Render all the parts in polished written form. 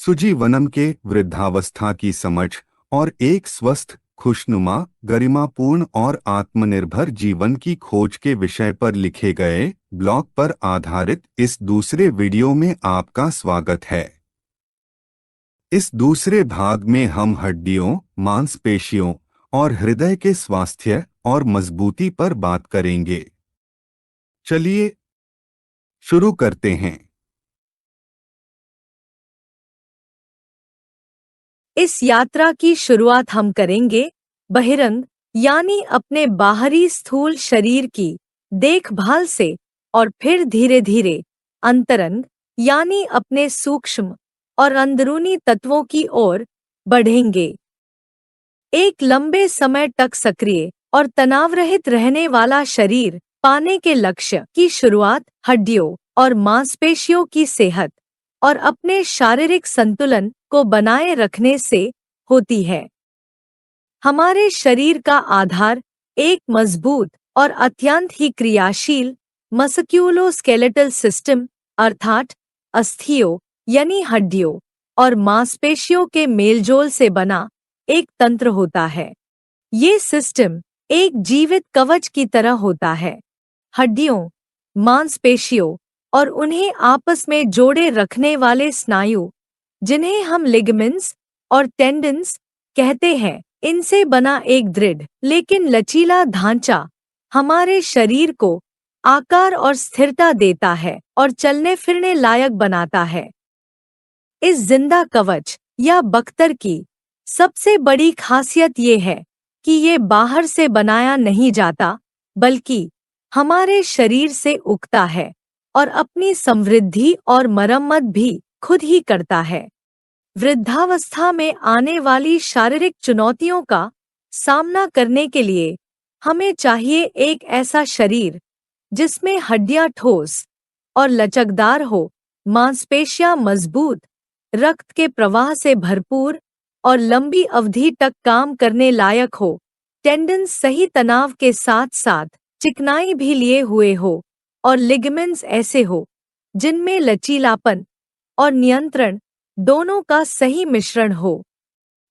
सुजीवनम के वृद्धावस्था की समझ और एक स्वस्थ, खुशनुमा, गरिमापूर्ण और आत्मनिर्भर जीवन की खोज के विषय पर लिखे गए ब्लॉग पर आधारित इस दूसरे वीडियो में आपका स्वागत है। इस दूसरे भाग में हम हड्डियों, मांसपेशियों और हृदय के स्वास्थ्य और मजबूती पर बात करेंगे। चलिए शुरू करते हैं। इस यात्रा की शुरुआत हम करेंगे बहिरंग यानी अपने बाहरी स्थूल शरीर की देखभाल से और फिर धीरे धीरे अंतरंग यानी अपने सूक्ष्म और अंदरूनी तत्वों की ओर बढ़ेंगे। एक लंबे समय तक सक्रिय और तनाव रहित रहने वाला शरीर पाने के लक्ष्य की शुरुआत हड्डियों और मांसपेशियों की सेहत और अपने शारीरिक संतुलन को बनाए रखने से होती है। हमारे शरीर का आधार एक मजबूत और अत्यंत ही क्रियाशील मस्क्यूलोस्केलेटल सिस्टम अर्थात अस्थियों यानी हड्डियों और मांसपेशियों के मेलजोल से बना एक तंत्र होता है। ये सिस्टम एक जीवित कवच की तरह होता है। हड्डियों, मांसपेशियों और उन्हें आपस में जोड़े रखने वाले स्नायु, जिन्हें हम लिगामेंट्स और टेंडन्स कहते हैं, इनसे बना एक दृढ़ लेकिन लचीला ढांचा हमारे शरीर को आकार और स्थिरता देता है और चलने फिरने लायक बनाता है। इस जिंदा कवच या बख्तर की सबसे बड़ी खासियत ये है कि ये बाहर से बनाया नहीं जाता, बल्कि हमारे शरीर से उगता है और अपनी समृद्धि और मरम्मत भी खुद ही करता है। वृद्धावस्था में आने वाली शारीरिक चुनौतियों का सामना करने के लिए हमें चाहिए एक ऐसा शरीर जिसमें हड्डियां ठोस और लचकदार हो, मांसपेशियां मजबूत, रक्त के प्रवाह से भरपूर और लंबी अवधि तक काम करने लायक हो, टेंडन्स सही तनाव के साथ साथ चिकनाई भी लिए हुए हो और लिगामेंट्स ऐसे हो जिनमें लचीलापन और नियंत्रण दोनों का सही मिश्रण हो।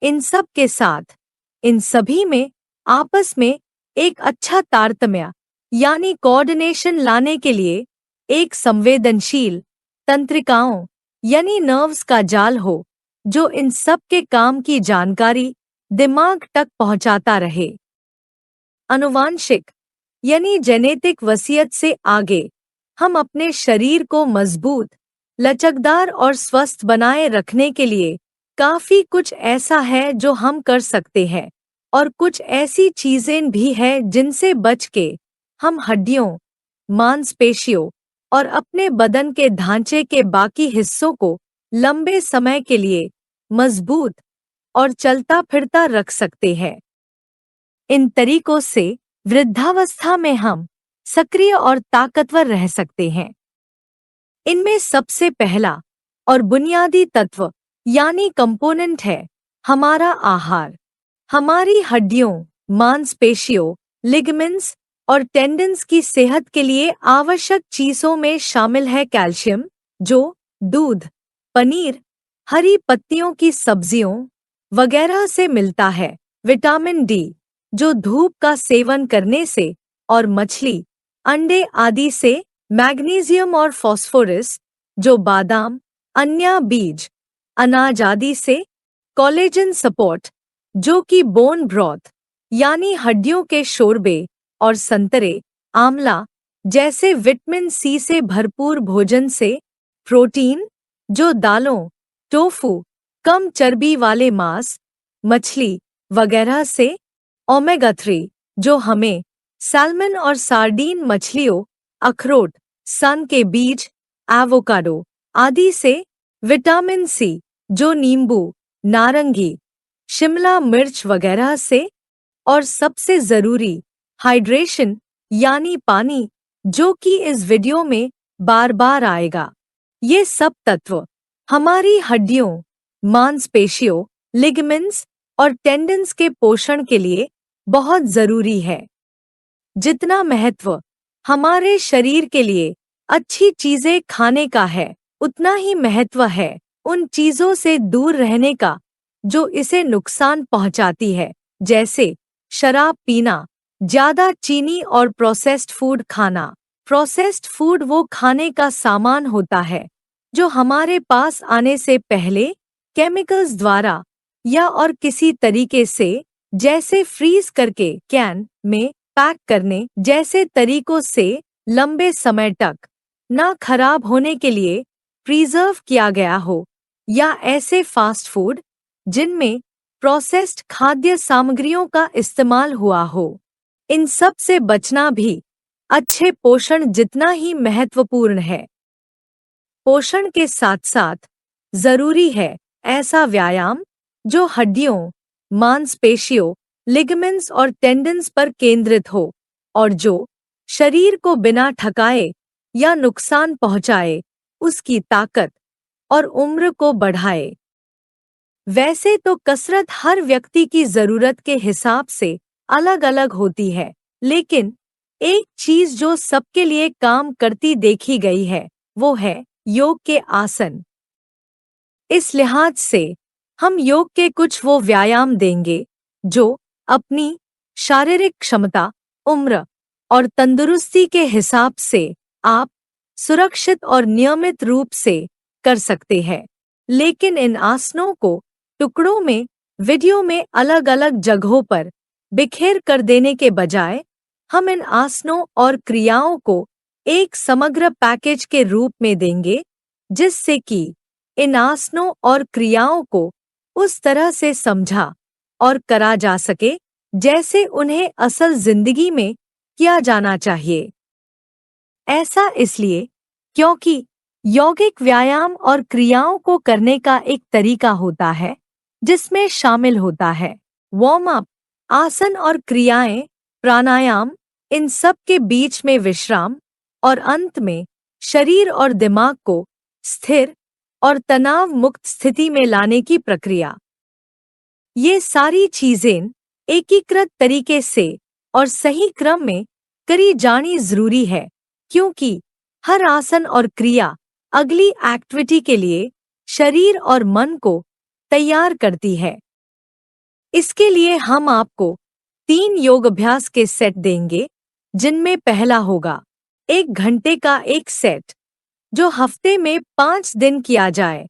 इन सब के साथ इन सभी में आपस में एक अच्छा तारतम्य यानी कोऑर्डिनेशन लाने के लिए एक संवेदनशील तंत्रिकाओं यानी नर्व्स का जाल हो, जो इन सब के काम की जानकारी दिमाग तक पहुंचाता रहे। आनुवांशिक यानी जेनेटिक वसीयत से आगे हम अपने शरीर को मजबूत, लचकदार और स्वस्थ बनाए रखने के लिए काफी कुछ ऐसा है जो हम कर सकते हैं, और कुछ ऐसी चीजें भी हैं जिनसे बच के हम हड्डियों, मांसपेशियों और अपने बदन के ढांचे के बाकी हिस्सों को लंबे समय के लिए मजबूत और चलता फिरता रख सकते हैं। इन तरीकों से वृद्धावस्था में हम सक्रिय और ताकतवर रह सकते हैं। इनमें सबसे पहला और बुनियादी तत्व यानी कंपोनेंट है हमारा आहार। हमारी हड्डियों, मांसपेशियों, लिगामेंट्स और टेंडन्स की सेहत के लिए आवश्यक चीजों में शामिल है कैल्शियम, जो दूध, पनीर, हरी पत्तियों की सब्जियों वगैरह से मिलता है, विटामिन डी, जो धूप का सेवन करने से और मछली, अंडे आदि से, मैग्नीशियम और फास्फोरस, जो बादाम, अन्य बीज, अनाज आदि से, कोलेजन सपोर्ट, जो कि बोन ब्रॉथ यानी हड्डियों के शोरबे और संतरे, आंवला जैसे विटामिन सी से भरपूर भोजन से, प्रोटीन, जो दालों, टोफू, कम चर्बी वाले मांस, मछली वगैरह से, ओमेगा 3, जो हमें सैल्मन और सार्डीन मछलियों, अखरोट, सन के बीज, एवोकाडो आदि से, विटामिन सी, जो नींबू, नारंगी, शिमला मिर्च वगैरह से, और सबसे जरूरी हाइड्रेशन यानी पानी, जो कि इस वीडियो में बार बार आएगा। ये सब तत्व हमारी हड्डियों, मांसपेशियों, लिगामेंट्स और टेंडन्स के पोषण के लिए बहुत जरूरी है। जितना महत्व हमारे शरीर के लिए अच्छी चीजें खाने का है, उतना ही महत्व है उन चीजों से दूर रहने का जो इसे नुकसान पहुंचाती है, जैसे शराब पीना, ज्यादा चीनी और प्रोसेस्ड फूड खाना। प्रोसेस्ड फूड वो खाने का सामान होता है जो हमारे पास आने से पहले केमिकल्स द्वारा या और किसी तरीके से, जैसे फ्रीज करके कैन में पैक करने जैसे तरीकों से, लंबे समय तक ना खराब होने के लिए प्रिजर्व किया गया हो, या ऐसे फास्ट फूड जिनमें प्रोसेस्ड खाद्य सामग्रियों का इस्तेमाल हुआ हो। इन सब से बचना भी अच्छे पोषण जितना ही महत्वपूर्ण है। पोषण के साथ साथ जरूरी है ऐसा व्यायाम जो हड्डियों, मांसपेशियों, लिगामेंट्स और टेंडन्स पर केंद्रित हो और जो शरीर को बिना थकाए या नुकसान पहुंचाए उसकी ताकत और उम्र को बढ़ाए। वैसे तो कसरत हर व्यक्ति की जरूरत के हिसाब से अलग अलग होती है, लेकिन एक चीज जो सबके लिए काम करती देखी गई है वो है योग के आसन। इस लिहाज से हम योग के कुछ वो व्यायाम देंगे जो अपनी शारीरिक क्षमता, उम्र और तंदुरुस्ती के हिसाब से आप सुरक्षित और नियमित रूप से कर सकते हैं। लेकिन इन आसनों को टुकड़ों में वीडियो में अलग अलग जगहों पर बिखेर कर देने के बजाय हम इन आसनों और क्रियाओं को एक समग्र पैकेज के रूप में देंगे, जिससे कि इन आसनों और क्रियाओं को उस तरह से समझा और करा जा सके जैसे उन्हें असल जिंदगी में किया जाना चाहिए। ऐसा इसलिए क्योंकि यौगिक व्यायाम और क्रियाओं को करने का एक तरीका होता है जिसमें शामिल होता है वार्म अप, आसन और क्रियाएं, प्राणायाम, इन सब के बीच में विश्राम और अंत में शरीर और दिमाग को स्थिर और तनाव मुक्त स्थिति में लाने की प्रक्रिया। ये सारी चीजें एकीकृत तरीके से और सही क्रम में करी जानी जरूरी है, क्योंकि हर आसन और क्रिया अगली एक्टिविटी के लिए शरीर और मन को तैयार करती है। इसके लिए हम आपको 3 योग अभ्यास के सेट देंगे, जिनमें पहला होगा 1 घंटे का एक सेट जो हफ्ते में 5 दिन किया जाए,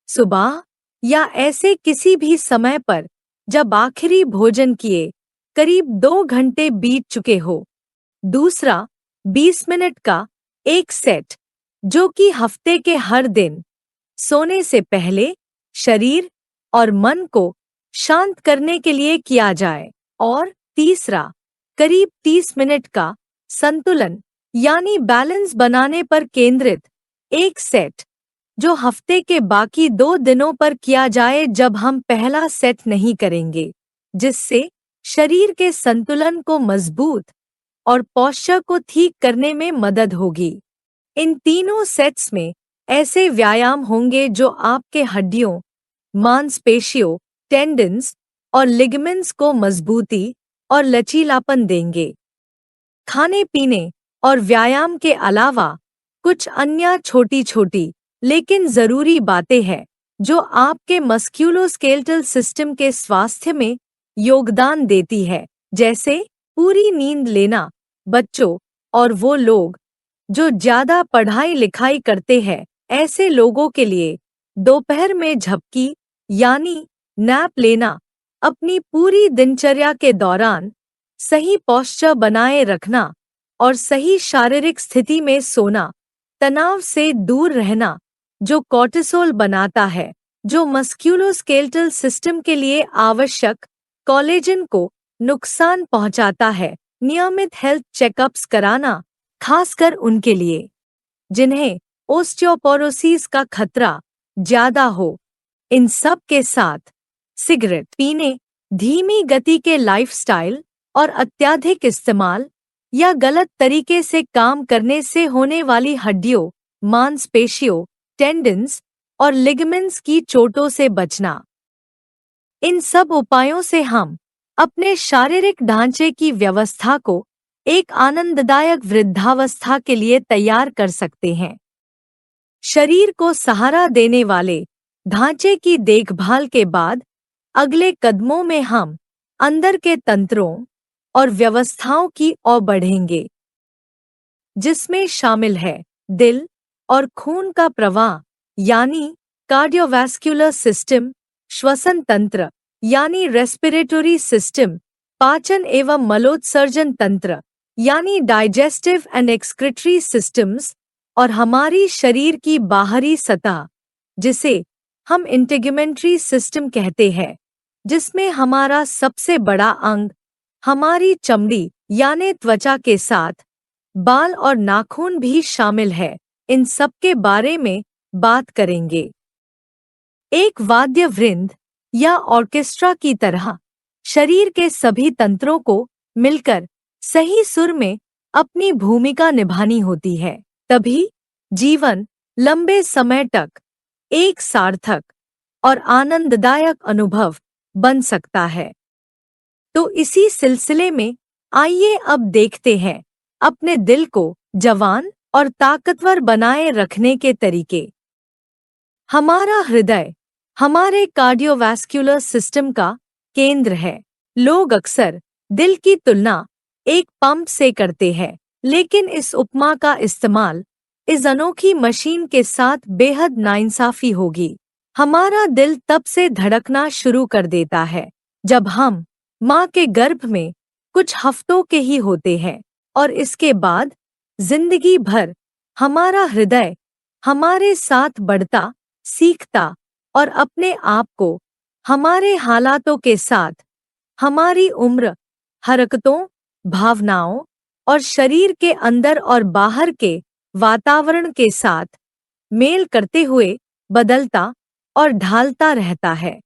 सुबह या ऐसे किसी भी समय पर जब आखिरी भोजन किए करीब 2 घंटे बीत चुके हो। दूसरा 20 मिनट का एक सेट जो कि हफ्ते के हर दिन सोने से पहले शरीर और मन को शांत करने के लिए किया जाए। और तीसरा करीब 30 मिनट का संतुलन यानी बैलेंस बनाने पर केंद्रित एक सेट जो हफ्ते के बाकी 2 दिनों पर किया जाए जब हम पहला सेट नहीं करेंगे, जिससे शरीर के संतुलन को मजबूत और पोस्चर को ठीक करने में मदद होगी। इन तीनों सेट्स में ऐसे व्यायाम होंगे जो आपके हड्डियों, मांसपेशियों, टेंडन्स और लिगामेंट्स को मजबूती और लचीलापन देंगे। खाने पीने और व्यायाम के अलावा कुछ अन्य छोटी छोटी लेकिन जरूरी बातें हैं जो आपके मस्क्यूलोस्केलेटल सिस्टम के स्वास्थ्य में योगदान देती है, जैसे पूरी नींद लेना। बच्चों और वो लोग जो ज्यादा पढ़ाई लिखाई करते हैं, ऐसे लोगों के लिए दोपहर में झपकी यानी नैप लेना, अपनी पूरी दिनचर्या के दौरान सही पोस्चर बनाए रखना और सही शारीरिक स्थिति में सोना, तनाव से दूर रहना जो कॉर्टिसोल बनाता है, जो मस्क्यूलोस्केलेटल सिस्टम के लिए आवश्यक कोलेजन को नुकसान पहुंचाता है, नियमित हेल्थ चेकअप्स कराना, खासकर उनके लिए जिन्हें ओस्टियोपोरोसिस का खतरा ज्यादा हो। इन सब के साथ सिगरेट पीने, धीमी गति के लाइफस्टाइल और अत्यधिक इस्तेमाल या गलत तरीके से काम करने से होने वाली हड्डियों, मांसपेशियों, टेंडन्स और लिगामेंट्स की चोटों से बचना। इन सब उपायों से हम अपने शारीरिक ढांचे की व्यवस्था को एक आनंददायक वृद्धावस्था के लिए तैयार कर सकते हैं। शरीर को सहारा देने वाले ढांचे की देखभाल के बाद अगले कदमों में हम अंदर के तंत्रों और व्यवस्थाओं की ओर बढ़ेंगे, जिसमें शामिल है दिल और खून का प्रवाह यानी कार्डियोवैस्कुलर सिस्टम, श्वसन तंत्र यानी रेस्पिरेटरी सिस्टम, पाचन एवं मलोत्सर्जन तंत्र यानी डाइजेस्टिव एंड एक्सक्रीटरी सिस्टम्स, और हमारी शरीर की बाहरी सतह जिसे हम इंटेग्युमेंट्री सिस्टम कहते हैं, जिसमें हमारा सबसे बड़ा अंग हमारी चमड़ी यानी त्वचा के साथ बाल और नाखून भी शामिल है। इन सब के बारे में बात करेंगे। एक वाद्य वृंद या ऑर्केस्ट्रा की तरह शरीर के सभी तंत्रों को मिलकर सही सुर में अपनी भूमिका निभानी होती है, तभी जीवन लंबे समय तक एक सार्थक और आनंददायक अनुभव बन सकता है। तो इसी सिलसिले में आइए अब देखते हैं अपने दिल को जवान और ताकतवर बनाए रखने के तरीके। हमारा हृदय हमारे कार्डियोवैस्कुलर सिस्टम का केंद्र है। लोग अक्सर दिल की तुलना एक पंप से करते हैं, लेकिन इस उपमा का इस्तेमाल इस अनोखी मशीन के साथ बेहद नाइंसाफी होगी। हमारा दिल तब से धड़कना शुरू कर देता है जब हम माँ के गर्भ में कुछ हफ्तों के ही होते हैं, और इसके बाद जिंदगी भर हमारा हृदय हमारे साथ बढ़ता, सीखता और अपने आप को हमारे हालातों के साथ, हमारी उम्र, हरकतों, भावनाओं और शरीर के अंदर और बाहर के वातावरण के साथ मेल करते हुए बदलता और ढालता रहता है।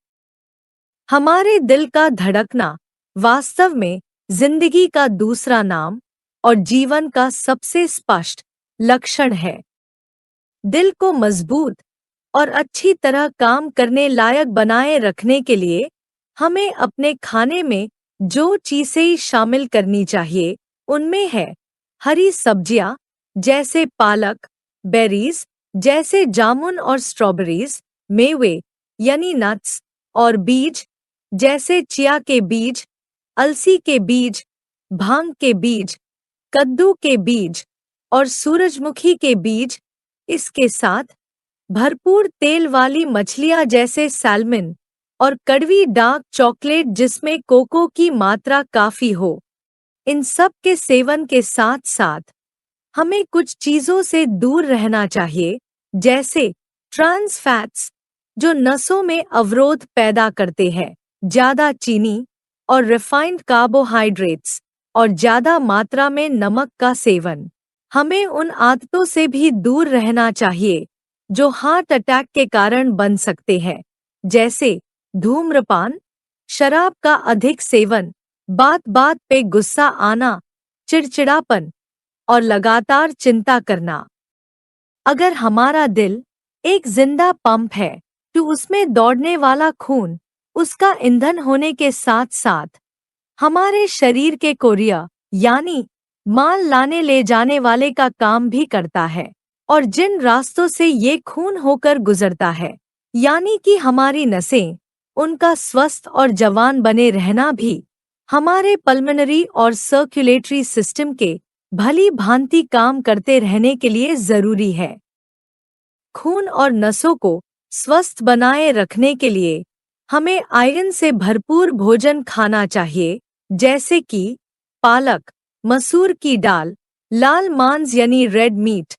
हमारे दिल का धड़कना वास्तव में जिंदगी का दूसरा नाम और जीवन का सबसे स्पष्ट लक्षण है। दिल को मजबूत और अच्छी तरह काम करने लायक बनाए रखने के लिए हमें अपने खाने में जो चीजें शामिल करनी चाहिए, उनमें है हरी सब्जियां जैसे पालक, बेरीज जैसे जामुन और स्ट्रॉबेरीज, मेवे यानी नट्स और बीज जैसे चिया के बीज, अलसी के बीज, भांग के बीज, कद्दू के बीज और सूरजमुखी के बीज। इसके साथ भरपूर तेल वाली मछलियां जैसे सैल्मन और कड़वी डार्क चॉकलेट जिसमें कोको की मात्रा काफी हो। इन सब के सेवन के साथ साथ हमें कुछ चीजों से दूर रहना चाहिए, जैसे ट्रांस फैट्स जो नसों में अवरोध पैदा करते हैं, ज्यादा चीनी और रिफाइंड कार्बोहाइड्रेट्स और ज्यादा मात्रा में नमक का सेवन। हमें उन आदतों से भी दूर रहना चाहिए जो हार्ट अटैक के कारण बन सकते हैं, जैसे धूम्रपान, शराब का अधिक सेवन, बात बात पे गुस्सा आना, चिड़चिड़ापन और लगातार चिंता करना। अगर हमारा दिल एक जिंदा पंप है तो उसमें दौड़ने वाला खून उसका ईंधन होने के साथ साथ हमारे शरीर के कोरिया यानी माल लाने ले जाने वाले का काम भी करता है, और जिन रास्तों से ये खून होकर गुजरता है यानी कि हमारी नसें, उनका स्वस्थ और जवान बने रहना भी हमारे पल्मोनरी और सर्कुलेटरी सिस्टम के भली भांति काम करते रहने के लिए जरूरी है। खून और नसों को स्वस्थ बनाए रखने के लिए हमें आयरन से भरपूर भोजन खाना चाहिए, जैसे कि पालक, मसूर की दाल, लाल मांस यानी रेड मीट,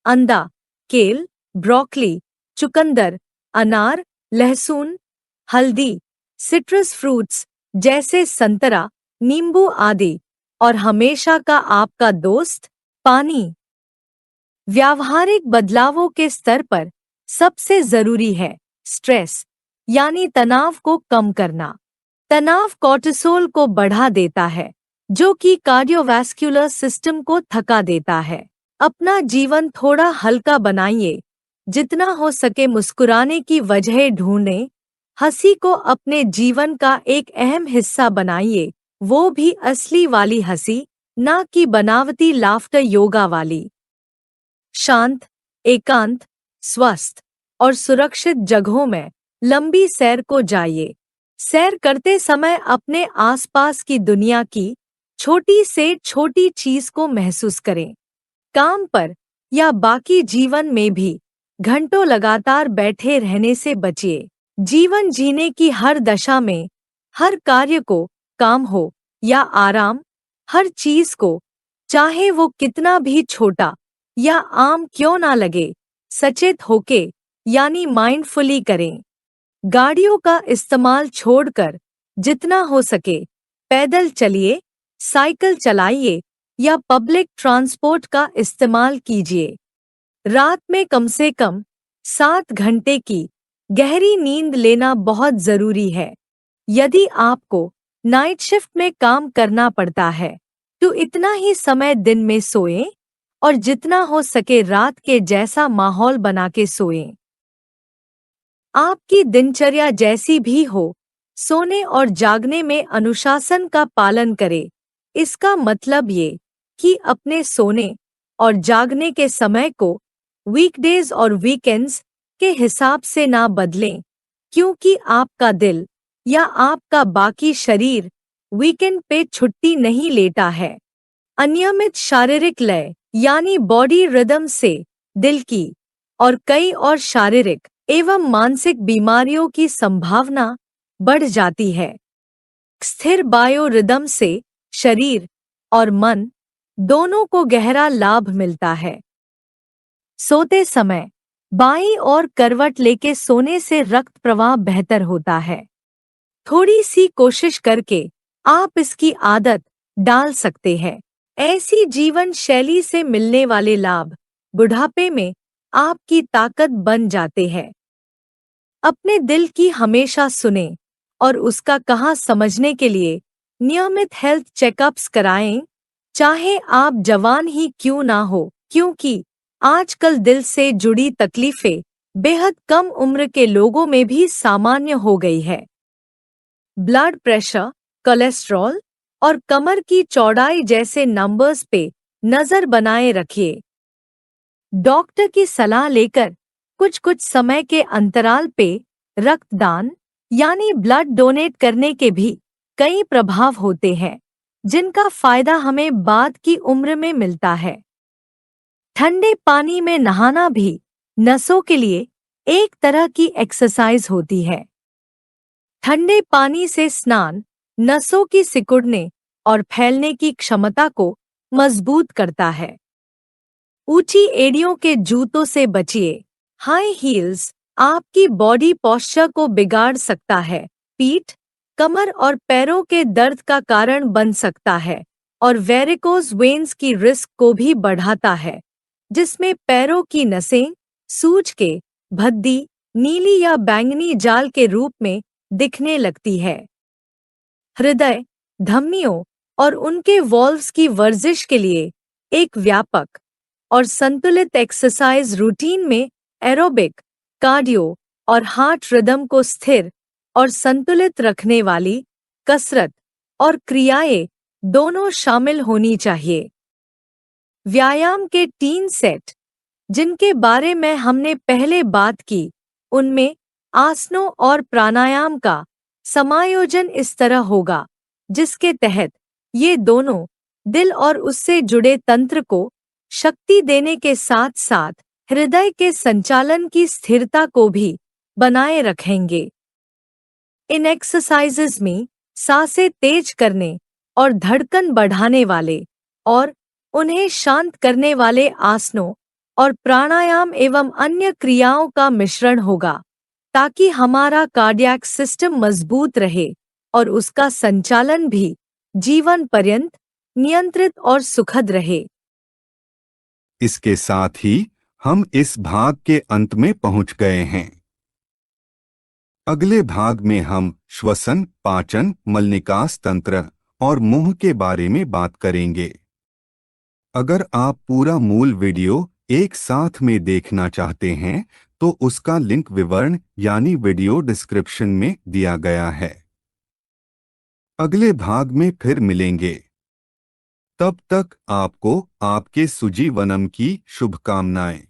अंडा, केल, ब्रोकली, चुकंदर, अनार, लहसुन, हल्दी, सिट्रस फ्रूट्स जैसे संतरा, नींबू आदि, और हमेशा का आपका दोस्त पानी। व्यावहारिक बदलावों के स्तर पर सबसे जरूरी है स्ट्रेस यानी तनाव को कम करना। तनाव कोर्टिसोल को बढ़ा देता है, जो कि कार्डियोवैस्कुलर सिस्टम को थका देता है। अपना जीवन थोड़ा हल्का बनाइए, जितना हो सके मुस्कुराने की वजह ढूंढें, हंसी को अपने जीवन का एक अहम हिस्सा बनाइए, वो भी असली वाली हंसी, ना कि बनावटी लाफ्टर योगा वाली। शांत, एकांत, स्वस्थ और सुरक्षित जगहों में लंबी सैर को जाइए। सैर करते समय अपने आसपास की दुनिया की छोटी से छोटी चीज को महसूस करें। काम पर या बाकी जीवन में भी घंटों लगातार बैठे रहने से बचिए। जीवन जीने की हर दशा में, हर कार्य को, काम हो या आराम, हर चीज को, चाहे वो कितना भी छोटा या आम क्यों ना लगे, सचेत होके यानी माइंडफुली करें। गाड़ियों का इस्तेमाल छोड़कर जितना हो सके पैदल चलिए, साइकिल चलाइए या पब्लिक ट्रांसपोर्ट का इस्तेमाल कीजिए। रात में कम से कम 7 घंटे की गहरी नींद लेना बहुत जरूरी है। यदि आपको नाइट शिफ्ट में काम करना पड़ता है तो इतना ही समय दिन में सोएं और जितना हो सके रात के जैसा माहौल बना के सोएं। आपकी दिनचर्या जैसी भी हो, सोने और जागने में अनुशासन का पालन करें। इसका मतलब ये कि अपने सोने और जागने के समय को वीकडेज और वीकेंड्स के हिसाब से ना बदलें, क्योंकि आपका दिल या आपका बाकी शरीर वीकेंड पे छुट्टी नहीं लेता है। अनियमित शारीरिक लय यानी बॉडी रिदम से दिल की और कई और शारीरिक एवं मानसिक बीमारियों की संभावना बढ़ जाती है। स्थिर बायो रिदम से शरीर और मन दोनों को गहरा लाभ मिलता है। सोते समय बाईं ओर करवट लेके सोने से रक्त प्रवाह बेहतर होता है। थोड़ी सी कोशिश करके आप इसकी आदत डाल सकते हैं। ऐसी जीवन शैली से मिलने वाले लाभ बुढ़ापे में आपकी ताकत बन जाते हैं। अपने दिल की हमेशा सुने और उसका कहा समझने के लिए नियमित हेल्थ चेकअप्स कराएं, चाहे आप जवान ही क्यों ना हो, क्योंकि आजकल दिल से जुड़ी तकलीफें बेहद कम उम्र के लोगों में भी सामान्य हो गई है। ब्लड प्रेशर, कोलेस्ट्रॉल और कमर की चौड़ाई जैसे नंबर्स पे नजर बनाए रखिए। डॉक्टर की सलाह लेकर कुछ कुछ समय के अंतराल पे रक्तदान यानी ब्लड डोनेट करने के भी कई प्रभाव होते हैं, जिनका फायदा हमें बाद की उम्र में मिलता है। ठंडे पानी में नहाना भी नसों के लिए एक तरह की एक्सरसाइज होती है। ठंडे पानी से स्नान नसों की सिकुड़ने और फैलने की क्षमता को मजबूत करता है। ऊंची एड़ियों के जूतों से बचिए। हाई हील्स आपकी बॉडी पोस्चर को बिगाड़ सकता है, पीठ, कमर और पैरों के दर्द का कारण बन सकता है और वेरिकोज वेन्स की रिस्क को भी बढ़ाता है, जिसमें पैरों की नसें सूज के भद्दी, नीली या बैंगनी जाल के रूप में दिखने लगती है। हृदय, धमनियों और उनके वॉल्व्स की वर्जिश के लिए एक व्यापक और संतुलित एक्सरसाइज रूटीन में एरोबिक, कार्डियो और हार्ट रिदम को स्थिर और संतुलित रखने वाली कसरत और क्रियाएं दोनों शामिल होनी चाहिए। व्यायाम के 3 सेट जिनके बारे में हमने पहले बात की, उनमें आसनों और प्राणायाम का समायोजन इस तरह होगा जिसके तहत ये दोनों दिल और उससे जुड़े तंत्र को शक्ति देने के साथ साथ हृदय के संचालन की स्थिरता को भी बनाए रखेंगे। इन एक्सरसाइजेज में सांसें तेज करने और धड़कन बढ़ाने वाले और उन्हें शांत करने वाले आसनों और प्राणायाम एवं अन्य क्रियाओं का मिश्रण होगा, ताकि हमारा कार्डियक सिस्टम मजबूत रहे और उसका संचालन भी जीवन पर्यंत नियंत्रित और सुखद रहे। इसके साथ ही हम इस भाग के अंत में पहुंच गए हैं। अगले भाग में हम श्वसन, पाचन, मलनिकास तंत्र और मुंह के बारे में बात करेंगे। अगर आप पूरा मूल वीडियो एक साथ में देखना चाहते हैं तो उसका लिंक विवरण यानी वीडियो डिस्क्रिप्शन में दिया गया है। अगले भाग में फिर मिलेंगे। तब तक आपको आपके सुजीवनम की शुभकामनाएं।